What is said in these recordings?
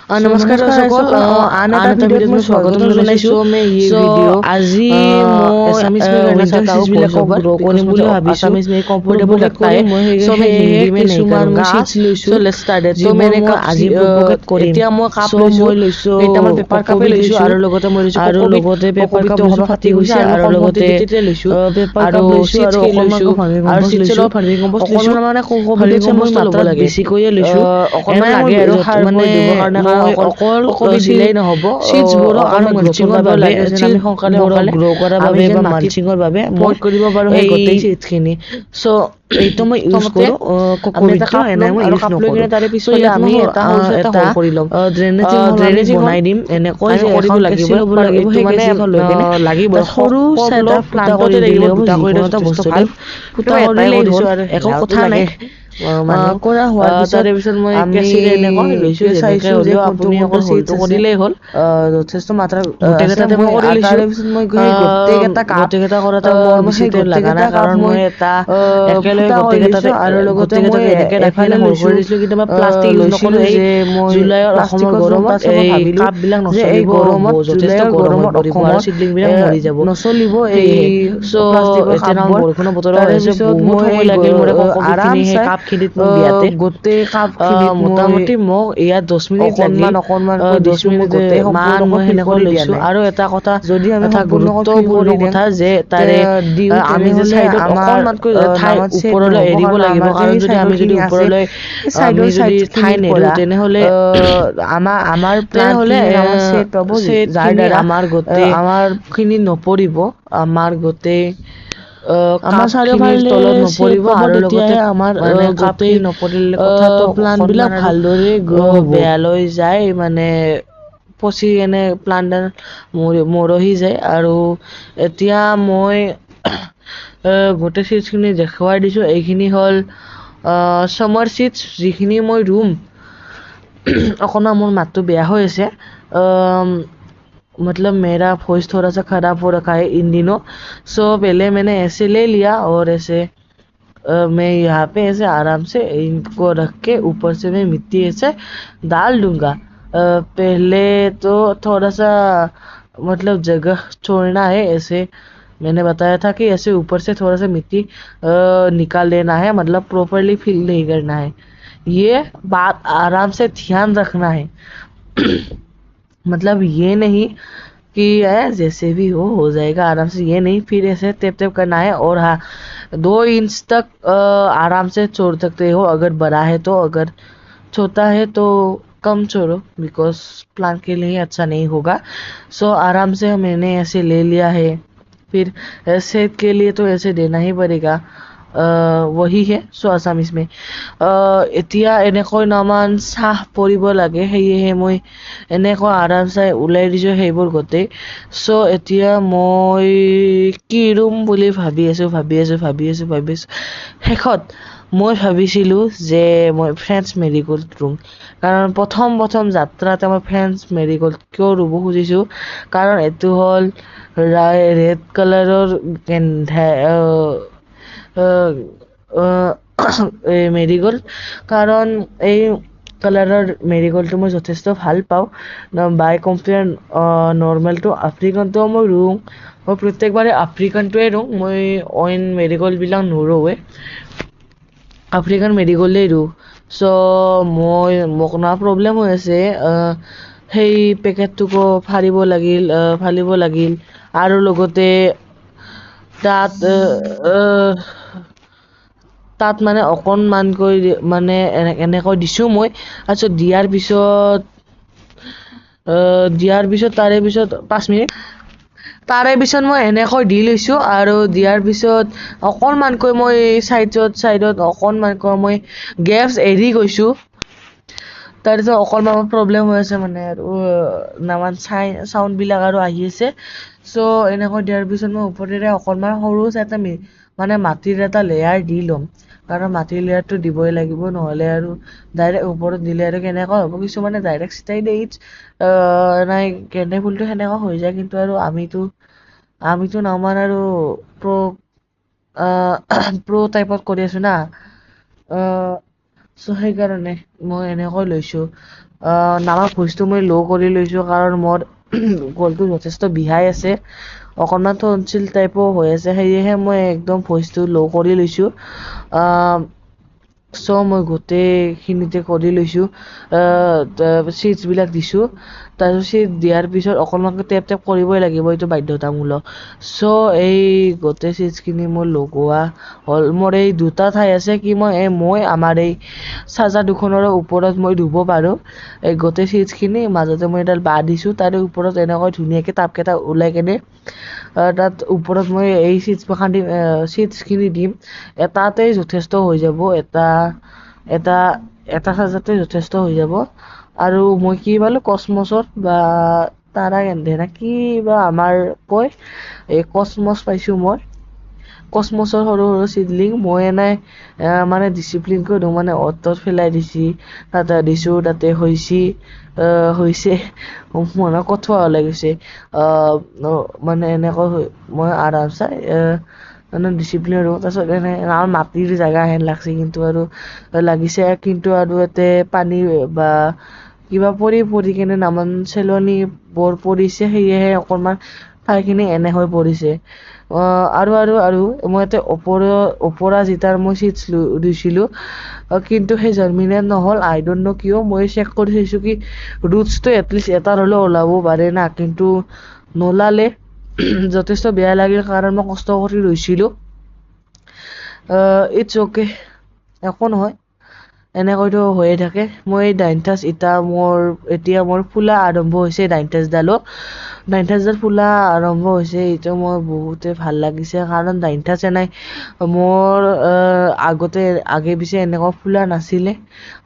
নমস্কাৰ দৰ্শক আন এটা ভিডিঅ'ত মই স্বাগতম জনাইছো আজি মই এছামিজ বিলাকক গ্ৰ' কৰিম বুলি ভাবিছো এছামিজ মে কমফৰ্টেবল লাগতা है सो मैं हिंदी में नहीं करूंगा सो लेट्स स्टार्ट तो मैंने আজি প্ৰপোকেট কৰিম এতিয়া মই কাপ লৈছো এটা মই পেপাৰ কাপ লৈছো আৰু লগতে মই লৈছো আৰু লগতে পেপাৰ কাপ লৈছো ফাটি গৈছে আৰু লগতে পেপাৰ কাপ লৈছো আৰু অকণমান লৈছো ফাৰ্মি কম্পোষ্ট লৈছো মানে ফাৰ্মি কম্পোষ্ট ল'ব লাগে বেছিকৈ লৈছো অকণমান লাগে আৰু মানে অকল দিলেই নহব সিডছবোৰ আৰু মালচিঙৰ বাবে আমি সংকালে গ্ৰ' কৰাৰ বাবে বা মালচিঙৰ বাবে মই কৰিব পাৰো এই গোটেই সিডছখিনি সো এইটো মই ইউজ কৰো কোকোপিটটো এনে মই ইউজ নকৰো তাৰে পিছতে আমি এটা কৰি লম ড্ৰেনেজিং বনাই দিম এনেকৈ যে কৰিব লাগিব সেইটো মানে লাগিব সৰু এটা প্লান্টতে লাগিব দুটা কৰি এটা বস্তু ভাল ফুটা কৰিলেই হ'ল একো কথা নাই কৰা হোৱাৰ পিছত মই কেচিৰে এনেকৈ লৈছো চাইছো যে আপুনি অকল সিডছ কৰিলেই হ'ল যথেষ্ট মাত্ৰা গোটেইকেইটাতে মই কৰি লৈছো তাৰ পিছত মই গোটেইকেইটা কৰাতে মই সিটো লাগা নাই কাৰণ মই এটা একেলগে গোটেইকেইটাতে আৰু লগতে মই এনেকৈ এফালে কৰি দিছিলো কিন্তু মই প্লাষ্টিক ইউজ নকৰো যে মই জুলাইৰ অসমৰ গৰমত এই কাপবিলাক নচলিব গৰমত যথেষ্ট গৰমত অসমৰ সিডলিংবিলাক মৰি যাব নচলিব এই সো এতিয়া বৰষুণৰ বতৰ হৈছে বহুত সময় লাগিল মোৰ আৰামছে কাপ খিনিত মোক দিয়াতে গোটেই কাপ খিনিত মোটামুটি মোক ইয়াত 10 মিনিট অকণমান 10 মিনিট মান মই সেনেকৈ লৈছো আৰু এটা কথা যদি আমি এটা গুৰুত্বপূৰ্ণ কথা যে তাৰে আমি যে সাইডত অকণমানকৈ ঠাই ওপৰলৈ এৰিব লাগিব কাৰণ যদি আমি ওপৰলৈ যদি ঠাই নেৰো তেনেহ'লে আমাৰ প্লেন হ'লে যাৰ দ্বাৰা আমাৰ খিনি নপৰিব আমাৰ গোটেই আমাৰ চাৰিওফালে তলত নপৰিব আৰু লগতে আমাৰ গোটেই নপৰিলে কথাটো প্লান বিলাক ভালদৰে বেয়ালৈ যায় মানে পচি এনে প্লানডাল মৰহি যায় আৰু এতিয়া মই গোটেই সিডছখিনি দেখুৱাই দিছো এইখিনি হ'ল সামাৰ সিডছ যিখিনি মই ৰুম অকণমান মোৰ মাতটো বেয়া হৈ আছে मतलब मेरा वॉइस थोड़ा सा खराब हो रखा है इन दिनों सो पहले मैंने ऐसे ले लिया और ऐसे मैं यहाँ पे ऐसे आराम से इनको रख के ऊपर से मैं मिट्टी ऐसे डाल दूंगा पहले तो थोड़ा सा मतलब जगह छोड़ना है ऐसे मैंने बताया था कि ऐसे ऊपर से थोड़ा सा मिट्टी निकाल लेना है मतलब प्रॉपरली फिल नहीं करना है ये बात आराम से ध्यान रखना है मतलब ये नहीं कि जैसे भी हो जाएगा आराम से ये नहीं फिर ऐसे टेप करना है और हाँ 2 इंच तक आराम से छोड़ सकते हो अगर बड़ा है तो अगर छोटा है तो कम छोड़ो बिकॉज प्लांट के लिए अच्छा नहीं होगा सो आराम से मैंने ऐसे ले लिया है फिर ऐसे के लिए तो ऐसे देना ही पड़ेगा वही है सो আছামিজ মে এতিয়া এনেকৈ নামান চাহ পৰিব লাগে সেয়েহে মই এনেকৈ আৰামছে ওলাই দিছোঁ সেইবোৰ গোটেই সো এতিয়া মই কি ৰুম বুলি ভাবি আছোঁ শেষত মই ভাবিছিলোঁ যে মই ফ্ৰেঞ্চ মেৰিগোল্ড ৰুম কাৰণ প্ৰথম যাত্ৰাতে মই ফ্ৰেঞ্চ মেৰিগোল্ড কিয় ৰুব খুজিছোঁ কাৰণ এইটো হ'ল ৰেড কালাৰৰ মেৰিগোল্ড কাৰণ এই কালাৰৰ মেৰিগোল্ডটো মই যথেষ্ট ভাল পাওঁ বাই কম্পেয়াৰ নৰ্মেলটো আফ্ৰিকানটো মই ৰুওঁ মই প্ৰত্যেকবাৰে আফ্ৰিকানটোৱে ৰুওঁ মই অইন মেৰিগোল্ডবিলাক নুৰুৱে আফ্ৰিকান মেৰিগোল্ডেই ৰুওঁ চ' মোক না প্ৰব্লেম হৈ আছে সেই পেকেটটোকো ফালিব লাগিল আৰু লগতে তাত মানে অকণমানকৈ মানে এনেকৈ দিছোঁ মই তাৰপিছত দিয়াৰ পিছত তাৰে পিছত 5 মিনিট তাৰে পিছত মই এনেকৈ দি লৈছোঁ আৰু দিয়াৰ পিছত অকণমানকৈ মই চাইডত অকণমানকৈ মই গেপছ এৰি গৈছোঁ তাৰপিছত অকণমান প্ৰব্লেম হৈ আছে মানে আৰু নামান চাউণ্ডবিলাক আৰু আহি আছে চ' এনেকৈ দিয়াৰ পিছত মই ওপৰেৰে অকণমান সৰু এটা মানে মাটিৰ এটা লেয়াৰ দি ল'ম কাৰণ মাটিৰ লেয়াৰটো দিবই লাগিব নহ'লে আৰু ডাইৰেক্ট ওপৰত দিলে আৰু কেনেকুৱা হ'ব কিছুমানে ডাইৰেক্ট চিটাই দিয়ে নাই গেন্দে ফুলটো সেনেকুৱা হৈ যায় কিন্তু আৰু আমিতো নামান আৰু প্ৰ' টাইপত কৰি আছোঁ না চ' সেইকাৰণে মই এনেকৈ লৈছোঁ নামা ভইচটো মই ল' কৰি লৈছোঁ কাৰণ মোৰ গলটো যথেষ্ট বিহাই আছে, অকণমান টনচিল টাইপো হৈ আছে, সেয়েহে মই একদম ভইচটো ল' কৰি লৈছোঁ। চ' মই গোটেইখিনিতে কৰি লৈছোঁ, চিটছবিলাক দিছোঁ। তাৰপিছত চিট দিয়াৰ পিছত অকণমানকৈ টেপ কৰিবই লাগিব, এইটো বাধ্যতামূলক। চ' এই গোটেই চিটছখিনি মোৰ লগোৱা হ'ল। মোৰ এই দুটা ঠাই আছে কি মই আমাৰ এই চাৰ্জাৰ দুখনৰ ওপৰত মই ধুব পাৰোঁ। এই গোটেই চিটছখিনি মাজতে মই এডাল বাঁহ দিছোঁ, তাৰে ওপৰত এনেকৈ ধুনীয়াকৈ টাপকেইটা ওলাই কেনে তাত ওপৰত মই এই চিটছখিনি দিম। এটাতেই যথেষ্ট হৈ যাব, এটা চাৰ্জাৰতে যথেষ্ট হৈ যাব। আৰু মই কি পালোঁ, কসমছৰ বা তাৰা কেন্ধেনা কি বা আমাৰ কয়, এই কসমছ পাইছোঁ মই। কসমছৰ সৰু সৰু চিডলিং মই এনেই মানে ডিচিপ্লিনকৈ দিওঁ, মানে অ'ত পেলাই তাতে দিছোঁ, তাতে হৈছে মনত কঠোৱা ওলাই গৈছে। মানে এনেকৈ মই আৰামছে মানে ডিচিপ্লিন দিওঁ। তাৰপিছত মাটিৰ জেগা হেন লাগছে, কিন্তু আৰু লাগিছে কিন্তু আৰু ইয়াতে পানী বা কিবা পৰি কেনে নামান চেলনি বৰ পৰিছে, সেয়েহে অকণমান ঠাইখিনি এনে হৈ পৰিছে। আৰু মই ইয়াতে ওপৰা যিটাৰ মই চিটছ দিছিলোঁ, কিন্তু সেই জাৰ্মিনেট নহ'ল। আই ডণ্ট ন' কিয়, মই চেক কৰি চাইছোঁ কি ৰুটছটো এটলিষ্ট এটাৰ হ'লেও ওলাব পাৰে না, কিন্তু নোলালে। যথেষ্ট বেয়া লাগিল কাৰণ মই কষ্ট কৰি লৈছিলোঁ। ইটছ অ'কে, একো নহয়, এনেকৈতো হৈয়ে থাকে। মই ডাইনথাছ এতিয়া মোৰ ফুলা আৰম্ভ হৈছে, ডাইনথাছডালো ফুলা আৰম্ভ হৈছে। এইটো মোৰ বহুতে ভাল লাগিছে কাৰণ ডাইনথাছ এনেই মোৰ আগে পিছে এনেকুৱা ফুলা নাছিলে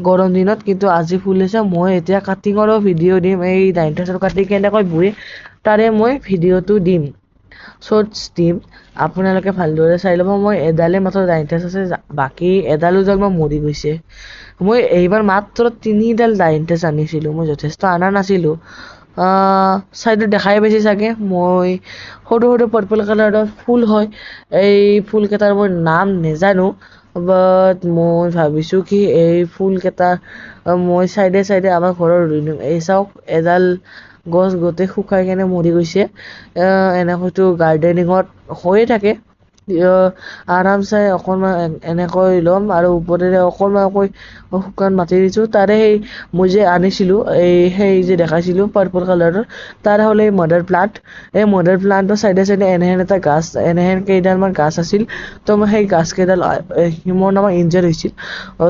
গৰম দিনত, কিন্তু আজি ফুলিছে। মই এতিয়া কাটিঙৰো ভিডিঅ' দিম, এই ডাইনথাছৰ কাটিং কেনেকৈ বয় তাৰে মই ভিডিঅ'টো দিম, শ্বৰ্টছ দিম, আপোনালোকে ভালদৰে চাই ল'ব। মই এডালে মাত্ৰ ডাইনথাছ আছে, বাকী এডালো যেন মই মৰি গৈছে। মই এইবাৰ মাত্ৰ 3ডাল ডাইনথাছ আনিছিলোঁ, মই যথেষ্ট অনা নাছিলোঁ। চাইডত দেখাই পাইছে চাগে, মই সৰু সৰু পাৰ্পল কালাৰৰ ফুল হয়, এই ফুলকেইটাৰ মই নাম নেজানো, বাট মই ভাবিছোঁ কি এই ফুলকেইটা মই চাইডে আমাৰ ঘৰৰ ৰুই দিম। এই চাওক, এডাল গছ গোটেই শুকাই কেনে মৰি গৈছে। এনেকৈতো গাৰ্ডেনিঙত হৈয়ে থাকে। আৰামছে অকণমান এনেকৈ ল'ম আৰু ওপৰেৰে অকণমানকৈ শুকান মাটি দিছোঁ। তাৰে মই যে আনিছিলোঁ, সেই যে দেখাইছিলোঁ পাৰ্পল কালাৰৰ, তাৰ হ'ল এই মাদাৰ প্লাণ্ট। এই মাদাৰ প্লাণ্টৰ চাইডে এনেহেন এটা গাছ, এনেহেন কেইডালমান গাছ আছিল। তো মই সেই গাছ কেইডাল মোৰ নামৰ ইনজাৰ্ড হৈছিল,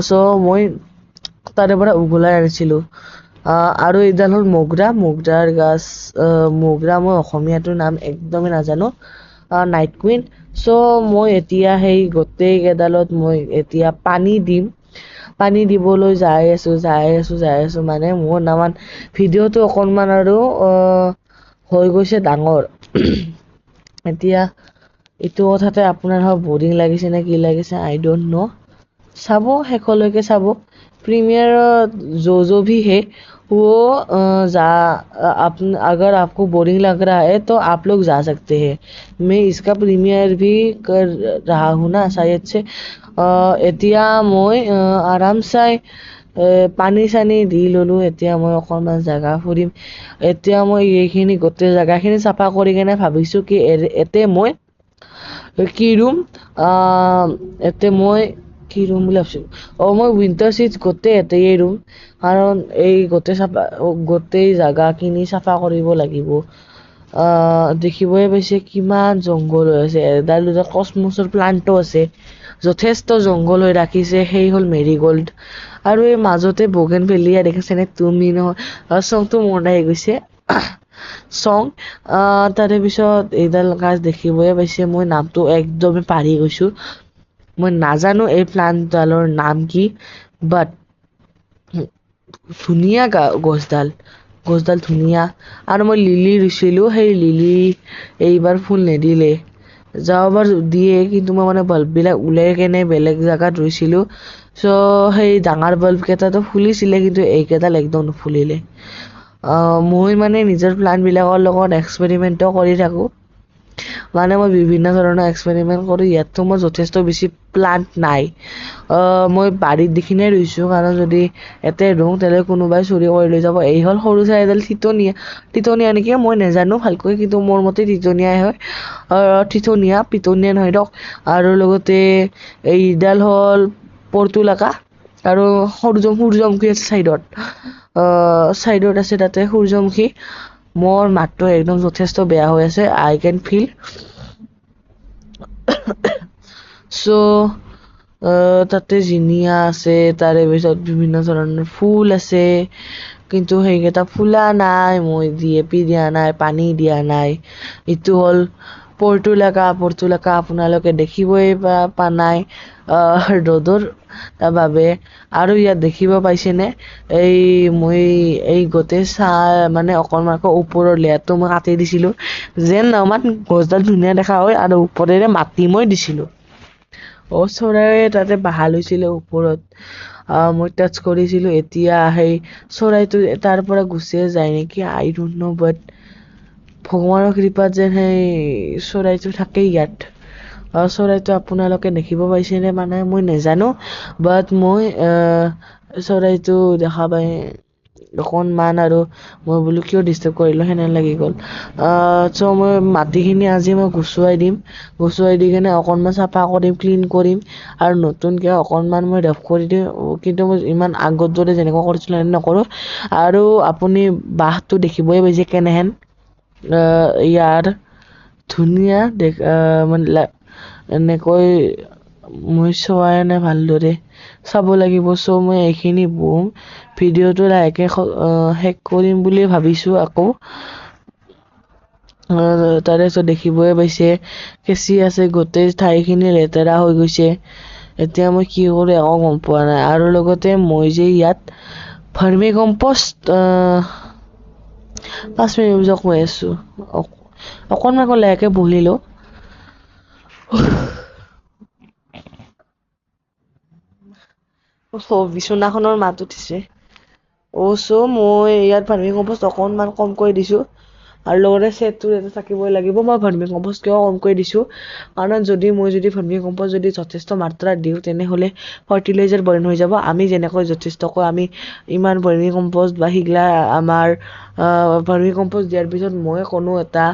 চ' মই তাৰে পৰা উঘলাই আনিছিলোঁ। আৰু এইডাল হ'ল মোগৰাৰ গাছ। মোগৰা মই অসমীয়াটোৰ নাম একদমেই নাজানো, নাইট কুইন। চ' মই এতিয়া সেই গোটেই কেইডালত মই এতিয়া পানী দিম। পানী দিবলৈ যাই আছোঁ, মানে মোৰ নামান ভিডিঅ'টো অকণমান আৰু হৈ গৈছে ডাঙৰ। এতিয়া এইটো কথাতে আপোনাৰ বৰিং লাগিছে নে কি লাগিছে, আই ডণ্ট ন'। চাব, শেষলৈকে চাব। प्रीमियर जो भी है वो अगर आपको बोरिंग लग रहा है तो आप लोग जा सकते हैं। मैं इसका प्रीमियर भी कर रहा हूँ ना शायद से। এতিয়া মই আৰামচাই পানী চানী দি ল'লোঁ। এতিয়া মই অকণমান জেগা ফুৰিম। এতিয়া মই এইখিনি গোটেই জেগাখিনি চাফা কৰি কেনে ভাবিছোঁ কি এতে মই কি ৰুম, কি ৰুম বুলি ভাবিছোঁ। মই উইণ্টাৰ চিটছ গোটেই এতেই ৰুম, কাৰণ এই গোটেই জেগাখিনি চাফা কৰিব লাগিব। দেখিবই পাইছে কিমান জংঘল হৈ আছে, এডাল দুডাল কসমছৰ প্লাণ্টো আছে, যথেষ্ট জংঘল হৈ ৰাখিছে। সেই হ'ল মেৰিগ'ল্ড, আৰু এই মাজতে বগেনভেলিয়া দেখিছেনে তুমি নহয়, চংটো মনত আহি গৈছে। তাৰে পিছত এইডাল গাছ দেখিবই পাইছে, মই নামটো একদমেই পাহৰি গৈছোঁ। মই নাজানো এই প্লাণ্টডালৰ নাম কি, বাট ধুনীয়া গছডাল ধুনীয়া। আৰু মই লিলি ৰুইছিলোঁ, সেই লিলি এইবাৰ ফুল নিদিলে। যোৱাবাৰ দিয়ে, কিন্তু মই মানে বাল্ববিলাক ওলাই কেনে বেলেগ জেগাত ৰুইছিলোঁ। চ' সেই ডাঙৰ বাল্বকেইটাতো ফুলিছিলে, কিন্তু এইকেইডাল একদম নুফুলিলে। মই মানে নিজৰ প্লাণ্টবিলাকৰ লগত এক্সপেৰিমেণ্টো কৰি থাকোঁ। মানে মই বিভিন্ন ধৰণৰ এক্সপেৰিমেণ্ট কৰোঁ। ইয়াততো মই যথেষ্ট বেছি প্লান্ট নাই। মই বাৰীত দেখিনে ৰুইছোঁ, কাৰণ যদি ইয়াতে ৰুওঁ তেনেহ'লে কোনোবাই চুৰি কৰি লৈ যাব। এই হ'ল সৰু চাই এডাল তিতনীয়া নেকি মই নাজানো ভালকৈ, কিন্তু মোৰ মতে তিতনীয়াই হয়। পিটনীয়া নহয় দিয়ক। আৰু লগতে এইডাল হ'ল পৰ্তুলাকা, আৰু সূৰ্যমুখী আছে চাইডত আছে, তাতে সূৰ্যমুখী। মোৰ মাতটো একদম যথেষ্ট বেয়া হৈ আছে, আই কেন ফিল। চ' তাতে জিনিয়া আছে, তাৰে পিছত বিভিন্ন ধৰণৰ ফুল আছে, কিন্তু সেইকেইটা ফুলা নাই, মই DAP দিয়া নাই, পানী দিয়া নাই। এইটো হ'ল পৰ্তুলাকা আপোনালোকে দেখিবই পা নাই ৰ'দৰ বাবে। আৰু ইয়াত দেখিব পাইছেনে, মই এই গোটেই মানে অকণমানকৈ ওপৰৰ লেয়াৰটো মই কাটি দিছিলোঁ, যেন আমাৰ গছডাল ধুনীয়া দেখা হয়, আৰু ওপৰেৰে মাটি মই দিছিলোঁ। চৰাইয়ে তাতে বাহা লৈছিলে ওপৰত। মই টাচ কৰিছিলোঁ, এতিয়া সেই চৰাইটো তাৰ পৰা গুচিয়ে যায় নেকি, আই ডোন্ট ন', বাট ভগৱানৰ কৃপাত যেন সেই চৰাইটো থাকেই ইয়াত। চৰাইটো আপোনালোকে দেখিব পাইছেনে মানে মই নাজানো, বাট মই চৰাইটো দেখা পাই অকণমান, আৰু মই বোলো কিয় ডিষ্টাৰ্ব কৰিলোঁ সেনে লাগি গ'ল। চ' মই মাটিখিনি আজি মই গুচুৱাই দি কিনে অকণমান চাফা কৰিম, ক্লিন কৰিম, আৰু নতুনকৈ অকণমান মই ৰাফ কৰি দিম। কিন্তু মই ইমান আগত দৰে যেনেকুৱা কৰিছিলোঁ সেনে নকৰোঁ। আৰু আপুনি বাঁহটো দেখিবই পাইছে কেনেহেন ইয়াৰ ধুনীয়া মানে এনেকৈ মই চোৱাই নাই ভালদৰে, চাব লাগিব। চ' মই এইখিনি বম, ভিডিঅ'টো লাহেকৈ শেষ কৰিম বুলি ভাবিছোঁ আকৌ। তাৰে পিছত দেখিবই পাইছে কেঁচি আছে, গোটেই ঠাইখিনি লেতেৰা হৈ গৈছে। এতিয়া মই কি কৰোঁ একো গম পোৱা নাই। আৰু লগতে মই যে ইয়াত ভাৰ্মি কম্পষ্ট 5 মিনিট পিছত কৈ আছোঁ, অকণমান লাহেকৈ বহি লওঁ। বিচনাখনৰ মাত উঠিছে। চ' মই ইয়াত ভাৰ্মি কম্পষ্ট অকণমান কমকৈ দিছোঁ, আৰু লগতে চেটটো ইয়াতে থাকিবই লাগিব। মই ভাৰ্মি কম্পষ্ট কিয় কমকৈ দিছোঁ, কাৰণ মই যদি ভাৰ্মি কম্পষ্ট যদি যথেষ্ট মাত্ৰাত দিওঁ, তেনেহ'লে ফাৰ্টিলাইজাৰ বৰ্ণ হৈ যাব। আমি যেনেকৈ যথেষ্টকৈ আমি ইমান ভাৰ্মি কম্পষ্ট বা সিগলা আমাৰ ভাৰ্মি কম্পষ্ট দিয়াৰ পিছত মই কোনো এটা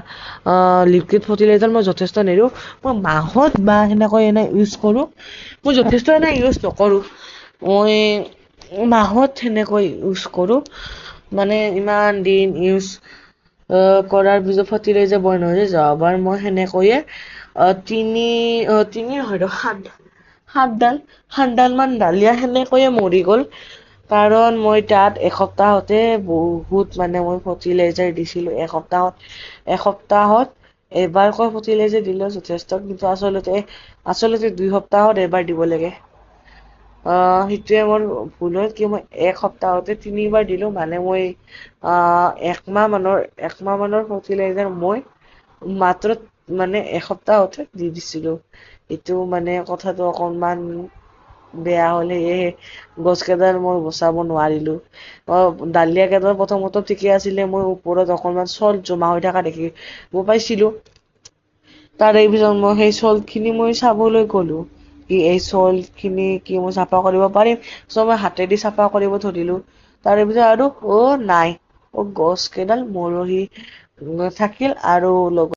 লিকুইড ফাৰ্টিলাইজাৰ মই যথেষ্ট নেৰোঁ। মই মাহত বা সেনেকৈ ইউজ কৰোঁ। মই যথেষ্ট ইউজ নকৰোঁ, মই মাহত সেনেকৈ ইউজ কৰোঁ। মানে ইমান দিন ইউজ কৰাৰ পিছত ফাৰ্টিলাইজাৰ বৰ্ণ হৈ যায়। যোৱাবাৰ মই সেনেকৈয়ে সাতডালমান ডালিয়া সেনেকৈয়ে মৰি গ'ল, কাৰণ মই তাত এসপ্তাহতে বহুত মানে মই ফাৰ্টিলাইজাৰ দিছিলোঁ। এসপ্তাহত এবাৰকৈ ফাৰ্টিলাইজাৰ দিলেও যথেষ্ট, কিন্তু আচলতে 2 সপ্তাহত এবাৰ দিব লাগে। সেইটোৱে মোৰ ভুল হ'ল, কি মই 1 সপ্তাহতে 3 বাৰ দিলোঁ। মানে মই একমাহ মানৰ ফাৰ্টিলাইজাৰ মই মাত্ৰ মানে এসপ্তাহতে দি দিছিলোঁ। এইটো মানে কথাটো অকণমান বেয়া হ'ল, সেয়েহে গছকেইডাল মই বচাব নোৱাৰিলোঁ। ডালিয়া কেইডাল প্ৰথমতে ঠিকে আছিলে, মই ওপৰত অকণমান চল্ট জমা হৈ থকা দেখিব পাইছিলোঁ। তাৰে পিছত মই সেই চল্টখিনি মই চাবলৈ গ'লোঁ, কি এই চল্টখিনি কি মই চাফা কৰিব পাৰিম। চ' মই হাতেদি চাফা কৰিব ধৰিলোঁ। তাৰে পিছত আৰু নাই, গছ কেইডাল মৰহি থাকিল, আৰু লগত